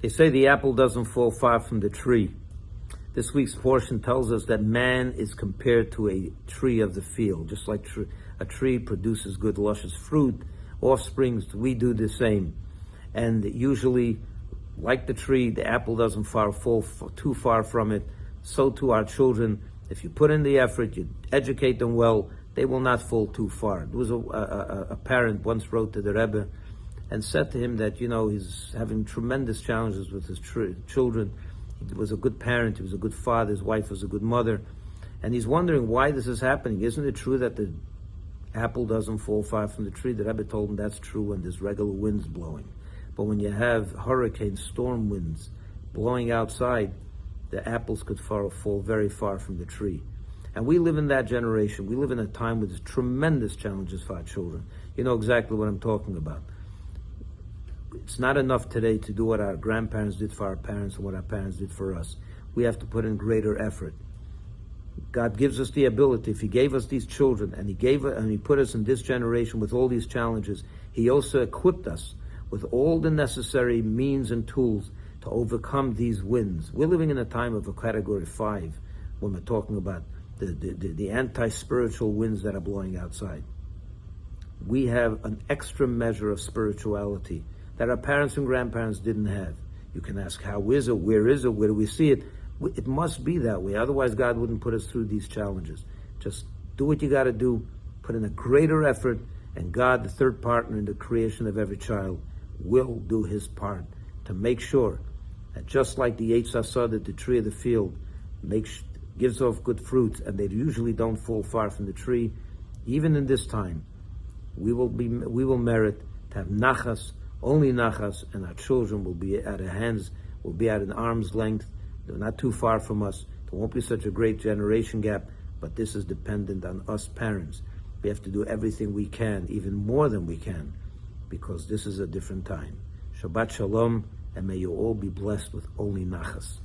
They say the apple doesn't fall far from the tree. This week's portion tells us that man is compared to a tree of the field. Just like a tree produces good, luscious fruit, offsprings, we do the same. And usually, like the tree, the apple doesn't fall too far from it. So too our children, if you put in the effort, you educate them well, they will not fall too far. There was a parent once wrote to the Rebbe and said to him that, he's having tremendous challenges with his children. He was a good parent, he was a good father, his wife was a good mother, and he's wondering why this is happening. Isn't it true that the apple doesn't fall far from the tree? The Rebbe told him that's true when there's regular winds blowing. But when you have hurricane storm winds blowing outside, the apples could fall very far from the tree. And we live in that generation. We live in a time with tremendous challenges for our children. You know exactly what I'm talking about. It's not enough today to do what our grandparents did for our parents and what our parents did for us. We have to put in greater effort. God gives us the ability. If He gave us these children and He put us in this generation with all these challenges, He also equipped us with all the necessary means and tools to overcome these winds. We're living in a time of a category 5 when we're talking about the anti-spiritual winds that are blowing outside. We have an extra measure of spirituality that our parents and grandparents didn't have. You can ask, how is it? Where is it? Where do we see it? It must be that way. Otherwise, God wouldn't put us through these challenges. Just do what you got to do, put in a greater effort, and God, the third partner in the creation of every child, will do His part to make sure that just like the Eitz Hasad, the tree of the field, gives off good fruits, and they usually don't fall far from the tree, even in this time, we will merit to have nachas, only nachas, and our children will be at our hands, will be at an arm's length. They're not too far from us. There won't be such a great generation gap, but this is dependent on us parents. We have to do everything we can, even more than we can, because this is a different time. Shabbat Shalom, and may you all be blessed with only nachas.